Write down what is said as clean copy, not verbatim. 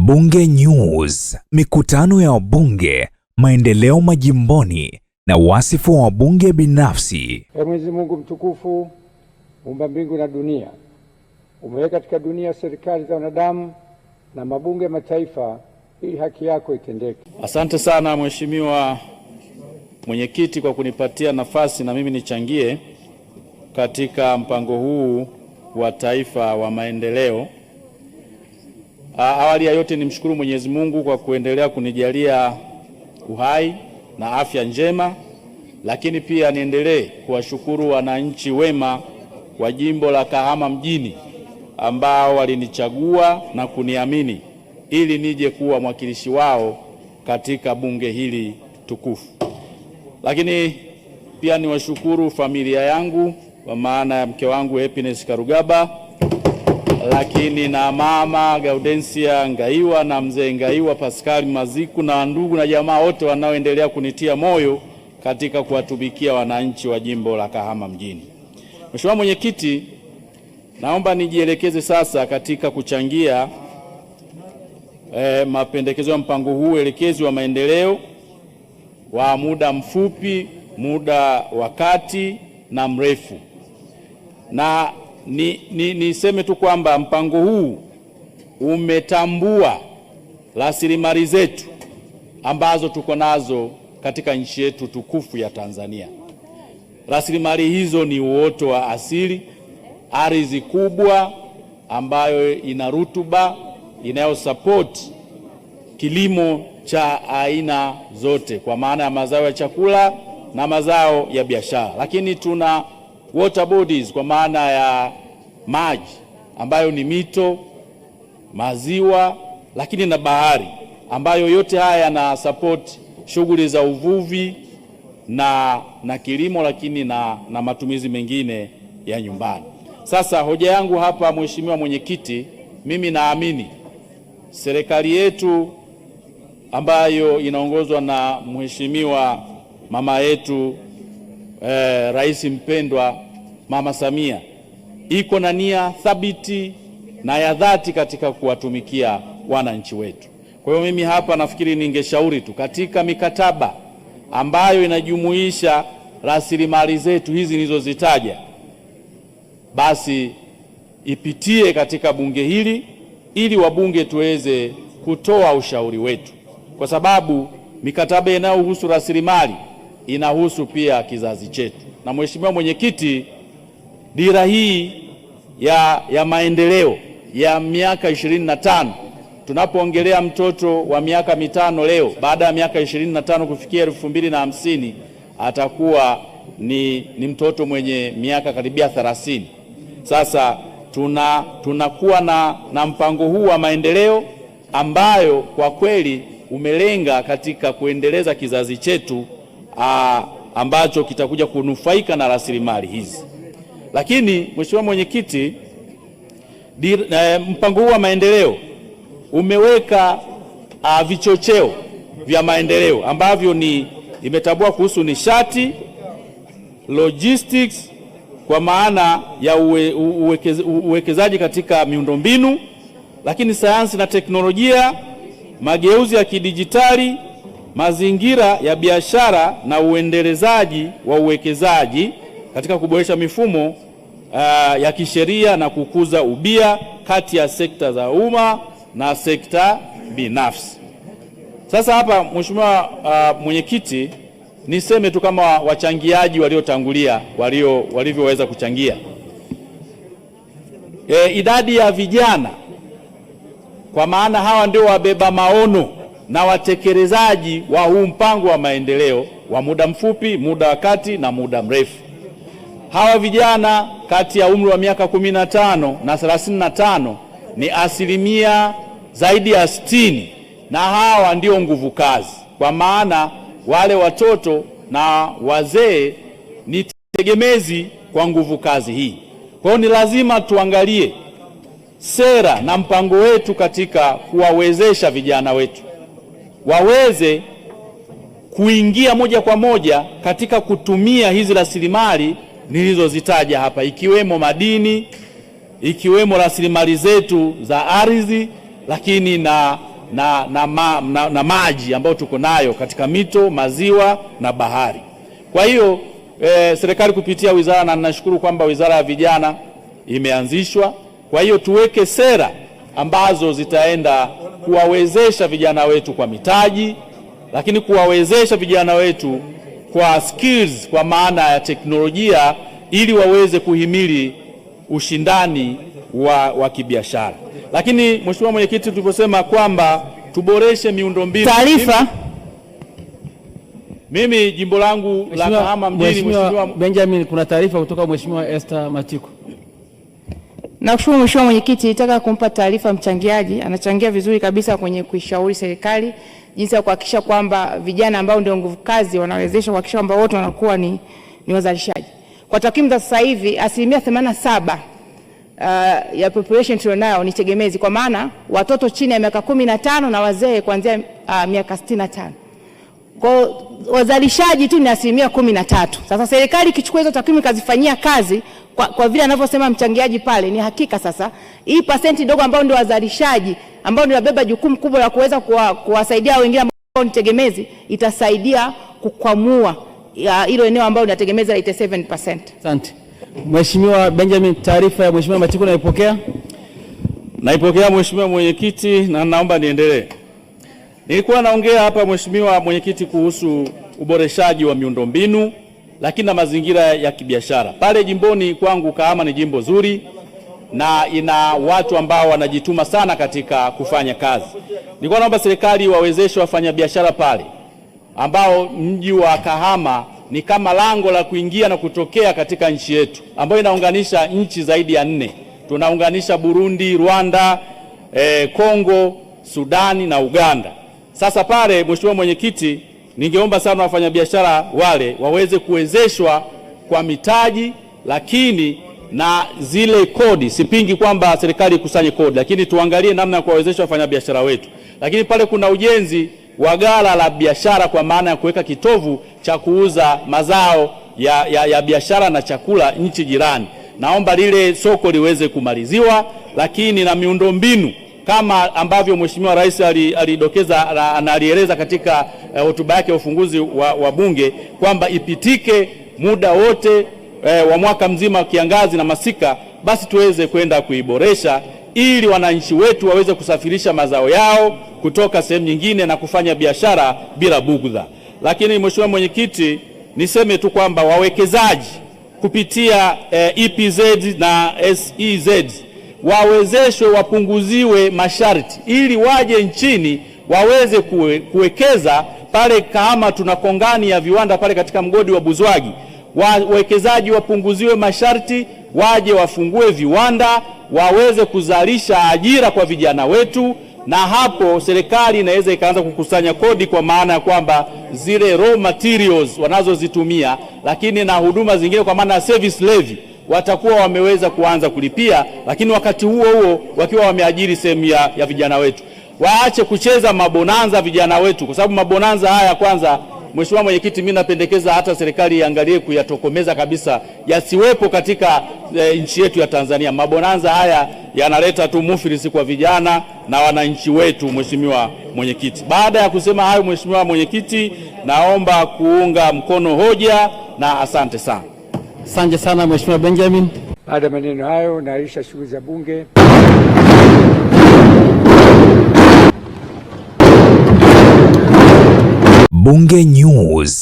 Bunge News, mikutano ya wabunge, maendeleo majimboni na wasifu wa wabunge binafsi. Mwenyezi Mungu mtukufu, muumba mbingu na dunia, umeweka katika dunia serikali za wanadamu na mabunge mataifa ili haki yako itendeke. Asante sana Mheshimiwa Mwenyekiti kwa kunipatia nafasi na mimi nichangie katika mpango huu wa taifa wa maendeleo. Awali ya yote nimshukuru Mwenyezi Mungu kwa kuendelea kunijalia uhai na afya njema, lakini pia niendelee kuwashukuru wananchi wema wa jimbo la Kahama mjini ambao walinichagua na kuniamini ili nije kuwa mwakilishi wao katika bunge hili tukufu. Lakini pia niwashukuru familia yangu kwa maana ya mke wangu Happiness Karugaba, lakini na mama Gaudensia Ngaiwa na mzee Ngaiwa Pascal Maziku na ndugu na jamaa wote wanaoendelea kunitia moyo katika kuwatumikia wananchi wa jimbo la Kahama mjini. Mheshimiwa Mwenyekiti, naomba nijielekeze sasa katika kuchangia mapendekezo ya mpango huu elekezi wa maendeleo wa muda mfupi, muda wa kati na mrefu. Na niseme tu kwamba mpango huu umetambua rasilimali zetu ambazo tuko nazo katika nchi yetu tukufu ya Tanzania. Rasilimali hizo ni uoto wa asili, ardhi kubwa ambayo ina rutuba inayosupport kilimo cha aina zote kwa maana ya mazao ya chakula na mazao ya biashara. Lakini tuna water bodies kwa maana ya maji ambayo ni mito, maziwa, lakini na bahari ambayo yote haya yana support shughuli za uvuvi na kilimo, lakini na matumizi mengine ya nyumbani. Sasa hoja yangu hapa, Mheshimiwa Mwenyekiti, mimi naamini serikali yetu ambayo inaongozwa na Mheshimiwa mama yetu Rais mpendwa Mama Samia iko na nia thabiti na ya dhati katika kuwatumikia wananchi wetu. Kwa hiyo mimi hapa nafikiri ningeshauri tu katika mikataba ambayo inajumuisha rasilimali zetu hizi nilizozitaja, basi ipitie katika bunge hili ili wabunge tuweze kutoa ushauri wetu, kwa sababu mikataba inayohusu rasilimali inahusu pia kizazi chetu. Na Mheshimiwa Mwenyekiti, dira hii ya maendeleo ya miaka 25, tunapoongelea mtoto wa miaka mitano leo, baada ya miaka 25 kufikia 2050 atakuwa ni mtoto mwenye miaka karibia 30. Sasa tunakuwa na mpango huu wa maendeleo ambayo kwa kweli umelenga katika kuendeleza kizazi chetu ambacho kitakuja kunufaika na rasilimali hizi. Lakini Mheshimiwa Mwenyekiti, mpango huu wa maendeleo umeweka vichocheo vya maendeleo ambavyo imetambua kuhusu nishati, logistics kwa maana ya uwekezaji katika miundombinu, lakini sayansi na teknolojia, mageuzi ya kidijitali, mazingira ya biashara na uendelezaji wa uwekezaji katika kuboresha mifumo ya kisheria na kukuza ubia kati ya sekta za umma na sekta binafsi. Sasa hapa Mheshimiwa Mwenyekiti, niseme tu kama wachangiaji waliotangulia walivyoweza kuchangia. Idadi ya vijana kwa maana hawa ndio wabeba maono na watekelezaji wa huu mpango wa maendeleo wa muda mfupi, muda wa kati na muda mrefu. Hawa vijana kati ya umri wa miaka 15 na 35 ni asilimia zaidi ya 60, na hawa ndio nguvu kazi, kwa maana wale watoto na wazee ni tegemezi kwa nguvu kazi hii. Kwa hiyo ni lazima tuangalie sera na mpango wetu katika kuwawezesha vijana wetu waweze kuingia moja kwa moja katika kutumia hizi rasilimali nilizozitaja hapa, ikiwemo madini, ikiwemo rasilimali zetu za ardhi, lakini na maji ambayo tuko nayo katika mito, maziwa na bahari. Kwa hiyo serikali kupitia wizara, na ninashukuru kwamba wizara ya vijana imeanzishwa. Kwa hiyo tuweke sera ambazo zitaenda kuwawezesha vijana wetu kwa mitaji, lakini kuwawezesha vijana wetu kwa skills, kwa maana ya teknolojia, ili waweze kuhimili ushindani wa kibiashara. Lakini Mheshimiwa Mwenyekiti, tuliposema kwamba tuboreshe miundombinu, taarifa mimi jimbo langu la Kahama mjini, Mheshimiwa Benjamin, kuna taarifa kutoka Mheshimiwa Esther Matiko. Nakushukuru Mheshimiwa Mwenyekiti, nataka kumpa taarifa mchangiaji. Anachangia vizuri kabisa kwenye kuishauri serikali jinsi ya kuhakikisha kwamba vijana ambao ndio nguvu kazi wanawezesha kuhakikisha kwamba wote wanakuwa ni wazalishaji. Kwa takwimu za sasa hivi 87% ya population tulionayo ni tegemezi, kwa maana watoto chini ya miaka 15 na wazee kuanzia miaka 65. Kwa wazalishaji tu ni 13%. Sasa serikali ikichukua hizo takwimu kazifanyia kazi kwa vile anavyosema mchangiaji pale, ni hakika sasa hii pasenti dogo ambao ndio wazalishaji ambao ndio wabeba jukumu kubwa la kuweza kuwasaidia wengine ambao ni tegemezi, itasaidia kukwamua hilo eneo ambalo linategemeza la 87%. Asante. Mheshimiwa Benjamin, taarifa ya Mheshimiwa Matiko naipokea. Naipokea Mheshimiwa Mwenyekiti, na naomba niendelee. Nilikuwa naongea hapa Mheshimiwa Mwenyekiti kuhusu uboreshaji wa miundombinu lakini na mazingira ya kibiashara. Pale jimboni kwangu Kahama ni jimbo zuri na ina watu ambao wanajituma sana katika kufanya kazi. Nilikuwa naomba serikali wawezeshe wafanyabiashara pale ambao mji wa Kahama ni kama lango la kuingia na kutokea katika nchi yetu ambayo inaunganisha nchi zaidi ya 4. Tunaunganisha Burundi, Rwanda, Kongo, Sudani na Uganda. Sasa pale Mheshimiwa Mwenyekiti, ningeomba sana wafanyabiashara wale waweze kuwezeshwa kwa mitaji, lakini na zile kodi. Sipingi kwamba serikali ikusanye kodi, lakini tuangalie namna ya kuwawezesha wafanyabiashara wetu. Lakini pale kuna ujenzi wa ghala la biashara, kwa maana ya kuweka kitovu cha kuuza mazao ya biashara na chakula nchi jirani. Naomba lile soko liweze kumaliziwa, lakini na miundombinu kama ambavyo Mheshimiwa Rais alidokeza na alieleza katika hotuba yake ya ufunguzi wa Bunge kwamba ipitike muda wote wa mwaka mzima kiangazi na masika, basi tuweze kwenda kuiboresha ili wananchi wetu waweze kusafirisha mazao yao kutoka sehemu nyingine na kufanya biashara bila bugudha. Lakini Mheshimiwa Mwenyekiti, niseme tu kwamba wawekezaji kupitia EPZ na SEZ wawezeshwe, wapunguziwe masharti ili waje nchini waweze kuwekeza pale. Kama tuna kongani ya viwanda pale katika mgodi wa Buzwagi, wawekezaji wapunguziwe masharti, waje wafungue viwanda, waweze kuzalisha ajira kwa vijana wetu, na hapo serikali inaweza ikaanza kukusanya kodi, kwa maana ya kwamba zile raw materials wanazozitumia, lakini na huduma zingine kwa maana ya service levy watakuwa wameweza kuanza kulipia, lakini wakati huo huo wakiwa wameajiri sehemu ya vijana wetu. Waache kucheza mabonanza vijana wetu, kwa sababu mabonanza haya, kwanza Mheshimiwa Mwenyekiti, mimi napendekeza hata serikali iangalie kuyatokomeza kabisa, yasiwepo katika nchi yetu ya Tanzania. Mabonanza haya yanaleta tu mufilisi kwa vijana na wananchi wetu. Mheshimiwa Mwenyekiti, baada ya kusema hayo, Mheshimiwa Mwenyekiti, naomba kuunga mkono hoja na asante sana. Asante sana Mheshimiwa Benjamin. Baada ya maneno hayo, naahirisha shughuli za Bunge. Bunge News.